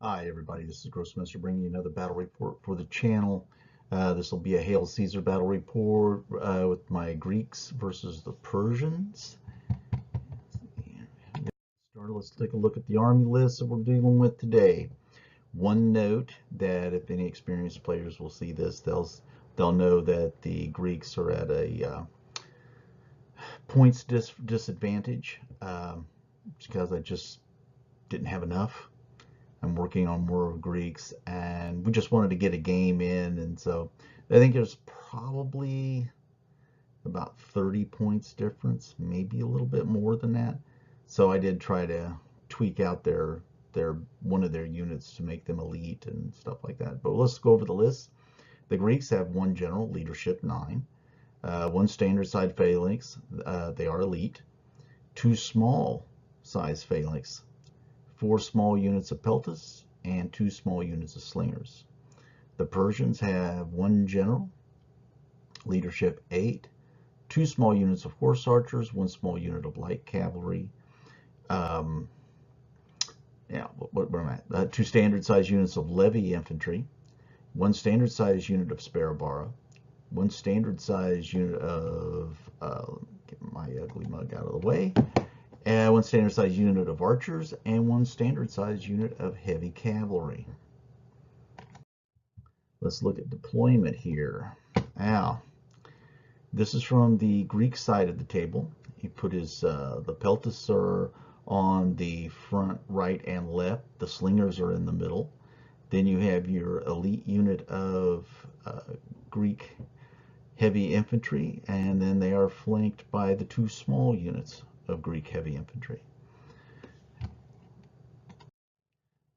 Hi everybody, this is Grossmaster bringing you another battle report for the channel. This will be a Hail Caesar battle report with my Greeks versus the Persians. Let's take a look at the army list that we're dealing with today. One note that if any experienced players will see this, they'll know that the Greeks are at a points disadvantage because I just didn't have enough. I'm working on more Greeks, and we just wanted to get a game in, and so I think there's probably about 30 points difference, maybe a little bit more than that. So I did try to tweak out their one of their units to make them elite and stuff like that. But let's go over the list. The Greeks have one general, leadership 9, one standard size phalanx, they are elite, two small size phalanx, 4 small units of peltasts, and 2 small units of slingers. The Persians have 1 general, leadership 8, 2 small units of horse archers, 1 small unit of light cavalry. Where am I at? 2 standard size units of levy infantry, 1 standard size unit of sparabara, 1 standard size unit of get my ugly mug out of the way, and 1 standard size unit of archers, and 1 standard size unit of heavy cavalry. Let's look at deployment here. Now, this is from the Greek side of the table. He put his the peltasts are on the front, right, and left. The slingers are in the middle. Then you have your elite unit of Greek heavy infantry, and then they are flanked by the 2 small units of Greek heavy infantry.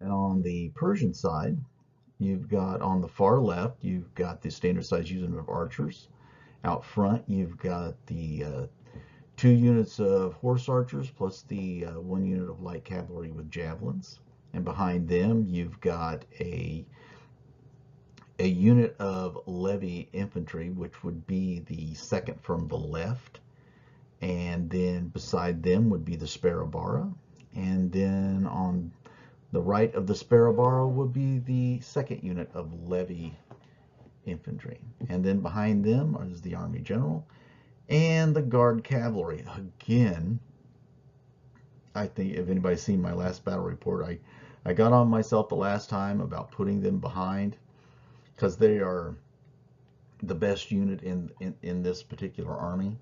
And on the Persian side, you've got on the far left, you've got the standard size unit of archers. Out front, you've got the 2 units of horse archers plus the 1 unit of light cavalry with javelins. And behind them, you've got a unit of levy infantry, which would be the second from the left. And then beside them would be the sparabara. And then on the right of the sparabara would be the second unit of levy infantry. And then behind them is the army general and the guard cavalry. Again, I think if anybody's seen my last battle report, I got on myself the last time about putting them behind because they are the best unit in this particular army.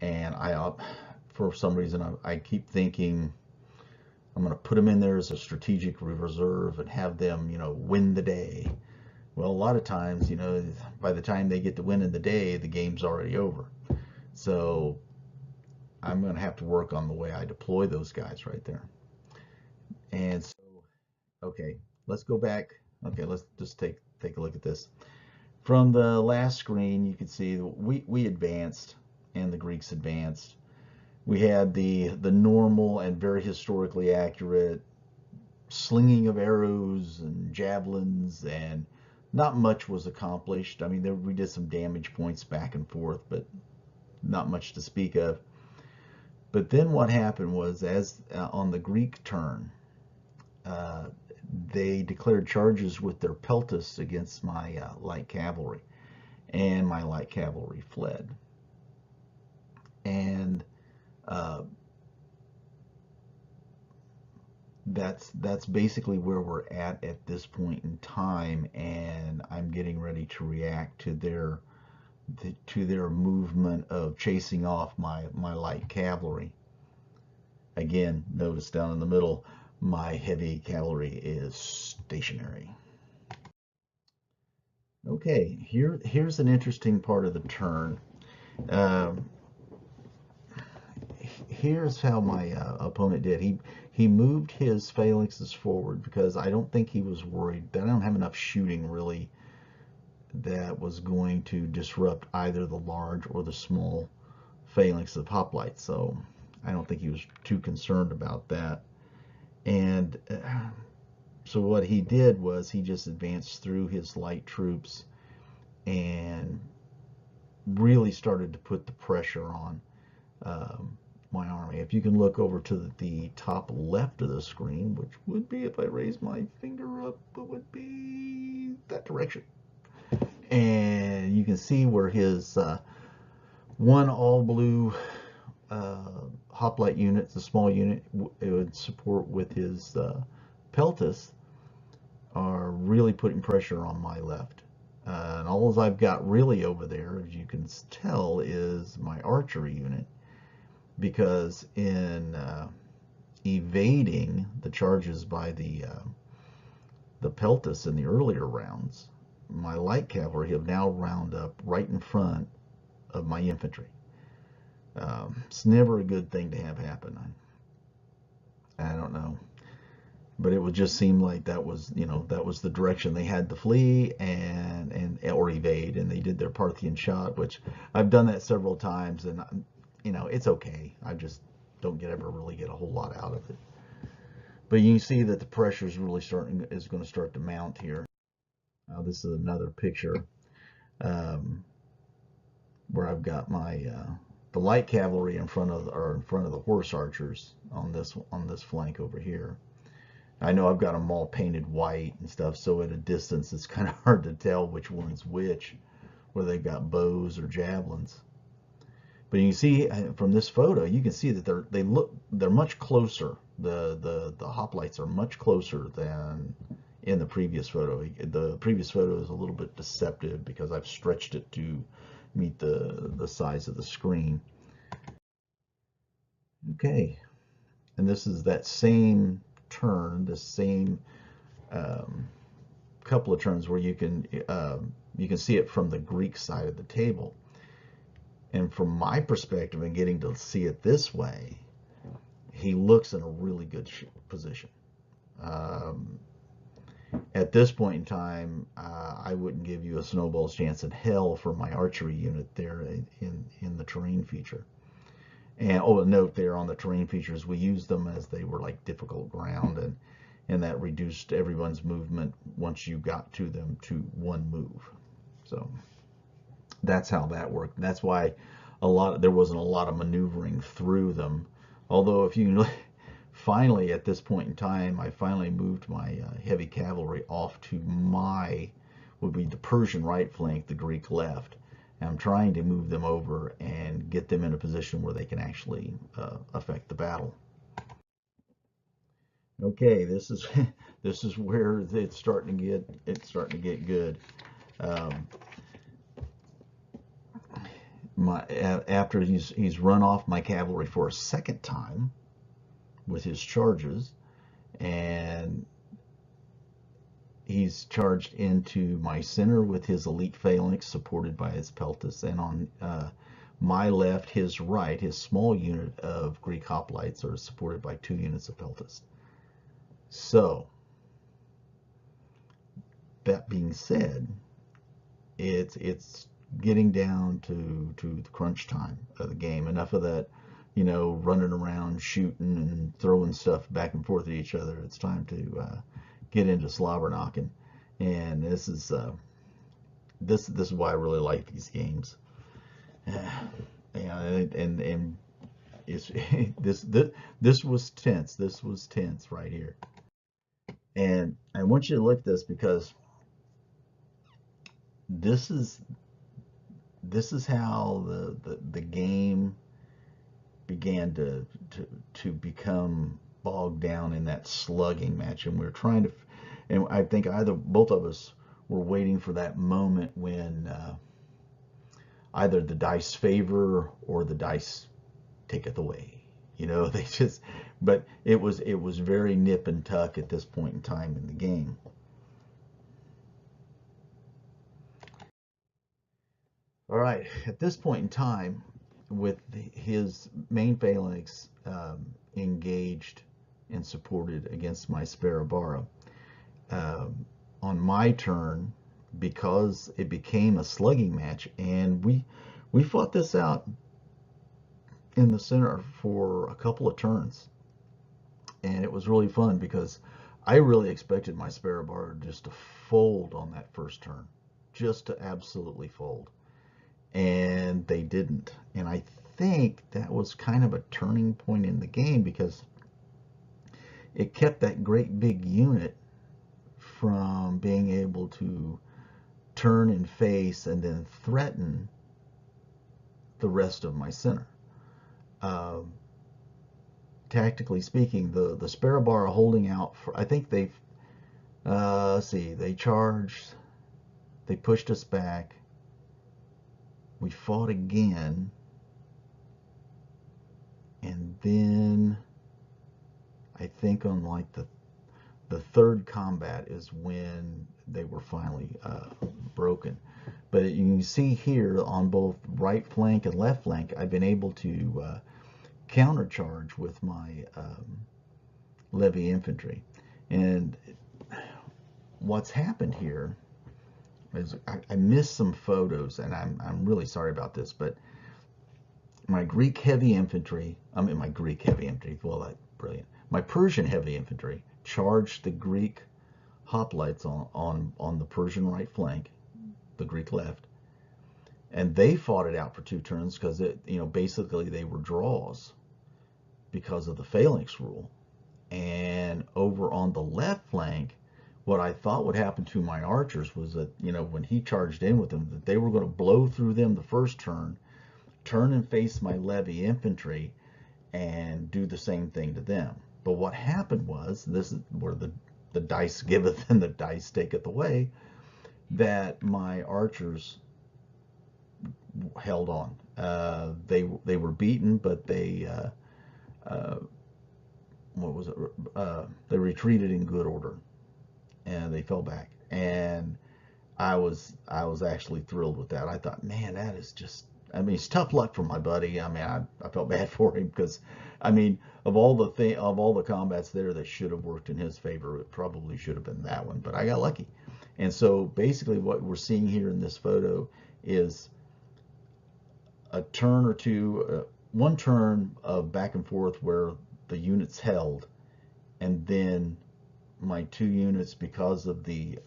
And for some reason, I keep thinking I'm going to put them in there as a strategic reserve and have them, win the day. Well, a lot of times, by the time they get to win in the day, the game's already over. So I'm going to have to work on the way I deploy those guys right there. And so, okay, let's go back. Okay, let's just take a look at this. From the last screen, you can see we advanced and the Greeks advanced. We had the normal and very historically accurate slinging of arrows and javelins, and not much was accomplished. I mean, we did some damage points back and forth, but not much to speak of. But then what happened was, as on the Greek turn, they declared charges with their peltasts against my light cavalry, and my light cavalry fled. And that's basically where we're at this point in time, and I'm getting ready to react to their movement of chasing off my light cavalry. Again, notice down in the middle, my heavy cavalry is stationary. Okay, here's an interesting part of the turn. Here's how my opponent did. He moved his phalanxes forward because I don't think he was worried that I don't have enough shooting really that was going to disrupt either the large or the small phalanx of hoplites. So I don't think he was too concerned about that. And so what he did was he just advanced through his light troops and really started to put the pressure on my army. If you can look over to the top left of the screen, which would be, if I raise my finger up, it would be that direction. And you can see where his one all blue hoplite unit, the small unit it would support with his peltis, are really putting pressure on my left. And all I've got really over there, as you can tell, is my archery unit, because in evading the charges by the peltis in the earlier rounds, my light cavalry have now round up right in front of my infantry. It's never a good thing to have happen. I don't know, but it would just seem like that was, you know, that was the direction they had to flee and or evade, and they did their Parthian shot, which I've done that several times, and you know, it's okay. I just don't ever really get a whole lot out of it. But you can see that the pressure is really going to start to mount here. Now this is another picture where I've got my the light cavalry in front of the horse archers on this flank over here. I know I've got them all painted white and stuff, so at a distance it's kind of hard to tell which one's which, whether they've got bows or javelins. But you can see from this photo, you can see that they're much closer. The hoplites are much closer than in the previous photo. The previous photo is a little bit deceptive because I've stretched it to meet the size of the screen. Okay, and this is that same turn, the same couple of turns where you can see it from the Greek side of the table. And from my perspective, and getting to see it this way, he looks in a really good position. At this point in time, I wouldn't give you a snowball's chance in hell for my archery unit there in the terrain feature. And oh, a note there on the terrain features, we used them as they were like difficult ground, and that reduced everyone's movement once you got to them to one move. So that's how that worked. And that's why there wasn't a lot of maneuvering through them. Although if you finally, at this point in time, I finally moved my heavy cavalry off to would be the Persian right flank, the Greek left. And I'm trying to move them over and get them in a position where they can actually affect the battle. Okay, this is this is where it's starting to get good. After he's run off my cavalry for a second time with his charges, and he's charged into my center with his elite phalanx supported by his peltis, and on my left, his right, his small unit of Greek hoplites are supported by 2 units of peltis. So that being said, it's getting down to the crunch time of the game. Enough of that, you know, running around shooting and throwing stuff back and forth at each other. It's time to get into slobber knocking, and this is why I really like these games. And it's this was tense. This was tense right here, and I want you to look at this, because this is how the game began to become bogged down in that slugging match, and we're trying to, and I think both of us were waiting for that moment when either the dice favor or the dice taketh away. You know, they just, but it was very nip and tuck at this point in time in the game. All right, at this point in time, with his main phalanx engaged and supported against my Sparabara, on my turn, because it became a slugging match, and we fought this out in the center for a couple of turns, and it was really fun because I really expected my Sparabara just to fold on that first turn, just to absolutely fold. And they didn't. And I think that was kind of a turning point in the game, because it kept that great big unit from being able to turn and face and then threaten the rest of my center. Tactically speaking, the Sparabara holding out for, I think they've, let's see, they charged, they pushed us back, we fought again, and then I think on like the third combat is when they were finally broken. But you can see here on both right flank and left flank, I've been able to countercharge with my levy infantry. And what's happened here is I missed some photos, and I'm really sorry about this, but my Greek heavy infantry, my Greek heavy infantry, well, that's brilliant. My Persian heavy infantry charged the Greek hoplites on the Persian right flank, the Greek left, and they fought it out for 2 turns because basically they were draws because of the phalanx rule. And over on the left flank, what I thought would happen to my archers was that when he charged in with them, that they were going to blow through them the first turn and face my levy infantry and do the same thing to them. But what happened was, this is where the dice giveth and the dice taketh away, that my archers held on. They were beaten, but they they retreated in good order, and they fell back. And I was actually thrilled with that. I thought, man, that is just, it's tough luck for my buddy. I felt bad for him, because of all the combats there that should have worked in his favor, it probably should have been that one, but I got lucky. And so basically what we're seeing here in this photo is a turn or two, one turn of back and forth where the units held, and then my 2 units, because of the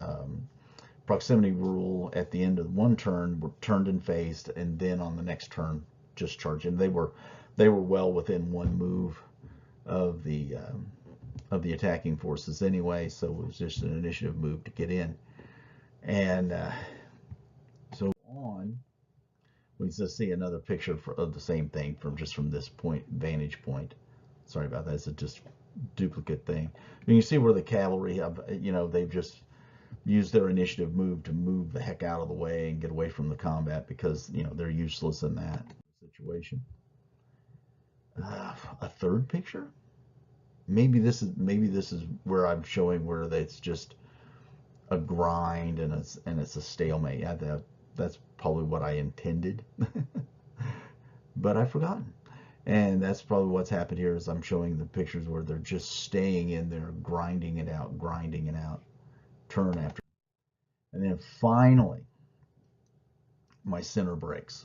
proximity rule, at the end of one turn were turned and faced, and then on the next turn just charging. They were well within 1 move of the attacking forces anyway, so it was just an initiative move to get in. And so on, we just see another picture of the same thing from this vantage point. Sorry about that. It's a just duplicate thing. You see where the cavalry have, they've just used their initiative move to move the heck out of the way and get away from the combat, because they're useless in that situation. A third picture. Maybe this is where I'm showing where it's just a grind and it's a stalemate. Yeah, that's probably what I intended, but I've forgotten. And that's probably what's happened here, is I'm showing the pictures where they're just staying in there, grinding it out, turn after. And then finally, my center breaks.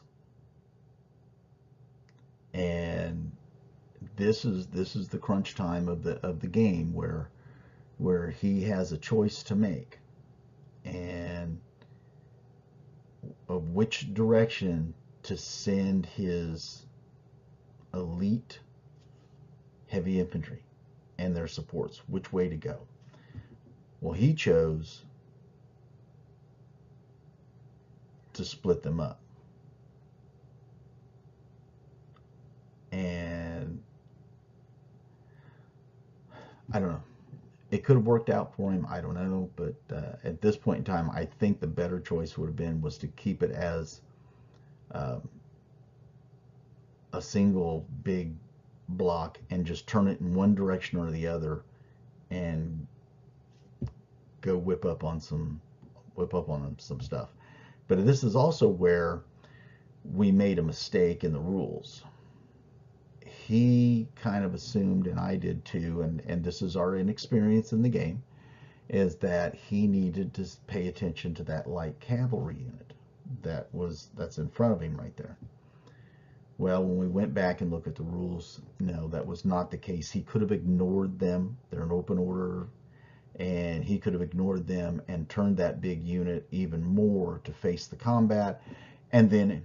And this is the crunch time of the game, where he has a choice to make, and of which direction to send his elite heavy infantry and their supports, which way to go. Well, he chose to split them up. And I don't know. It could have worked out for him. I don't know. But at this point in time, I think the better choice would have been to keep it as a single big block and just turn it in one direction or the other and go whip up on some stuff. But this is also where we made a mistake in the rules. He kind of assumed, and I did too, and this is our inexperience in the game, is that he needed to pay attention to that light cavalry unit that's in front of him right there. Well, when we went back and looked at the rules, no, that was not the case. He could have ignored them. They're in open order, and he could have ignored them and turned that big unit even more to face the combat, and then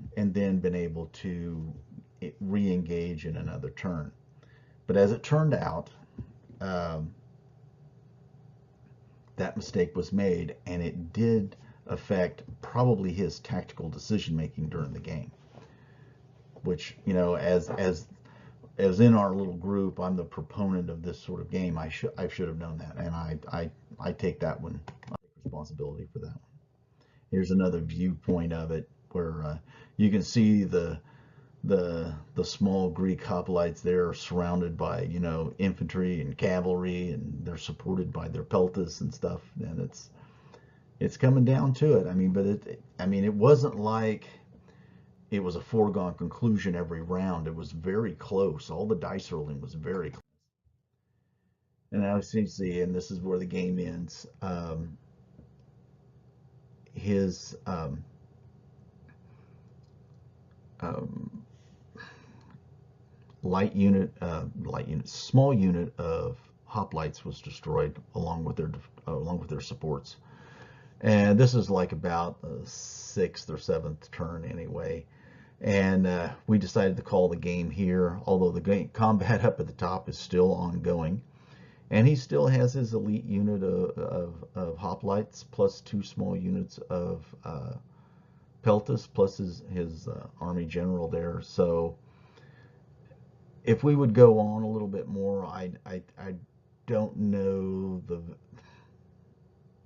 been able to re-engage in another turn. But as it turned out, that mistake was made, and it did affect probably his tactical decision making during the game. Which, you know, as in our little group, I'm the proponent of this sort of game. I should have known that, and I take that one, I take responsibility for that one. Here's another viewpoint of it where you can see the small Greek hoplites there are surrounded by, you know, infantry and cavalry, and they're supported by their peltas and stuff, and it's coming down to it. I mean, but it wasn't like it was a foregone conclusion every round. It was very close. All the dice rolling was very close. And now you see, and this is where the game ends. His small unit of hoplites was destroyed along with their supports. And this is like about the 6th or 7th turn anyway. And we decided to call the game here, although the combat up at the top is still ongoing. And he still has his elite unit of hoplites plus 2 small units of peltas plus his army general there. So if we would go on a little bit more, I don't know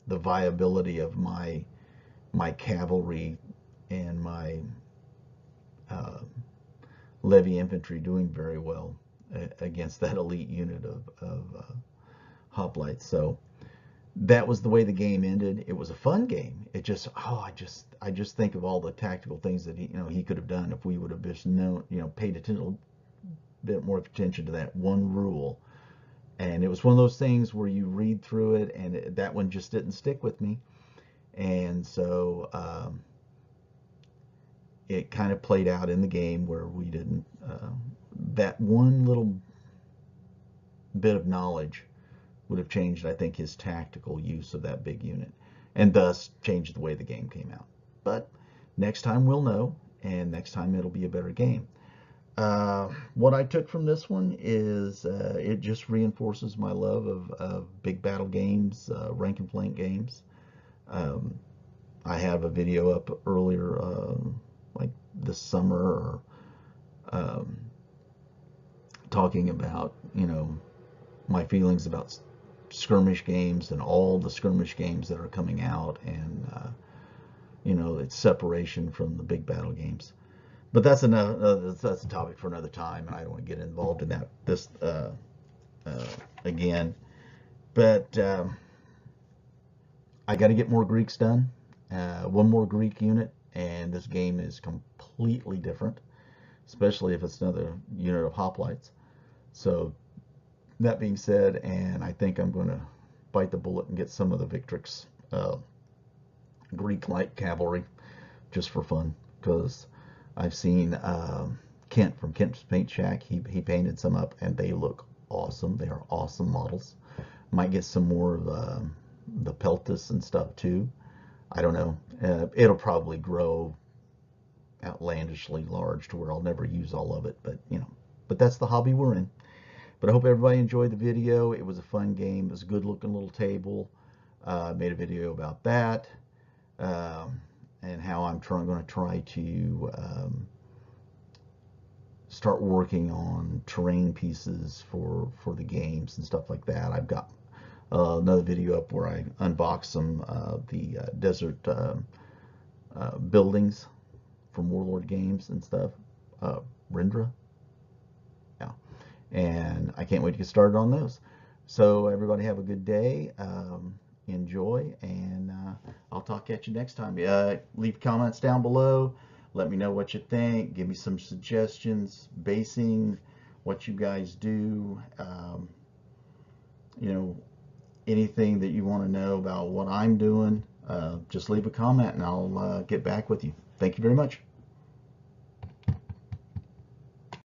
the viability of my cavalry and my levy infantry doing very well against that elite unit of hoplites. So that was the way the game ended. It was a fun game. It just, I just think of all the tactical things that he could have done if we would have just known, paid a bit more attention to that one rule. And it was one of those things where you read through it, and that one just didn't stick with me. And so it kind of played out in the game where we didn't, that one little bit of knowledge would have changed, I think, his tactical use of that big unit, and thus changed the way the game came out. But next time we'll know, and next time it'll be a better game. What I took from this one is it just reinforces my love of big battle games, rank and flank games. I have a video up earlier, like this summer, talking about, my feelings about skirmish games and all the skirmish games that are coming out, and its separation from the big battle games. But that's that's a topic for another time, and I don't want to get involved in that again. But I got to get more Greeks done. One more Greek unit, and this game is completely different, especially if it's another unit of hoplites. So that being said, and I think I'm going to bite the bullet and get some of the Victrix Greek light cavalry just for fun, because I've seen Kent from Kent's Paint Shack. He painted some up, and they look awesome. They are awesome models. Might get some more of the peltas and stuff too. I don't know. It'll probably grow outlandishly large to where I'll never use all of it, but but that's the hobby we're in. But I hope everybody enjoyed the video. It was a fun game. It was a good looking little table. Made a video about that, and how I'm going to try to start working on terrain pieces for the games and stuff like that. I've got another video up where I unbox some the desert buildings from Warlord Games and stuff. Rendra. Yeah. And I can't wait to get started on those. So everybody have a good day. Enjoy, and I'll talk at you next time. Leave comments down below. Let me know what you think. Give me some suggestions basing what you guys do. Anything that you want to know about what I'm doing, just leave a comment and I'll get back with you. Thank you very much.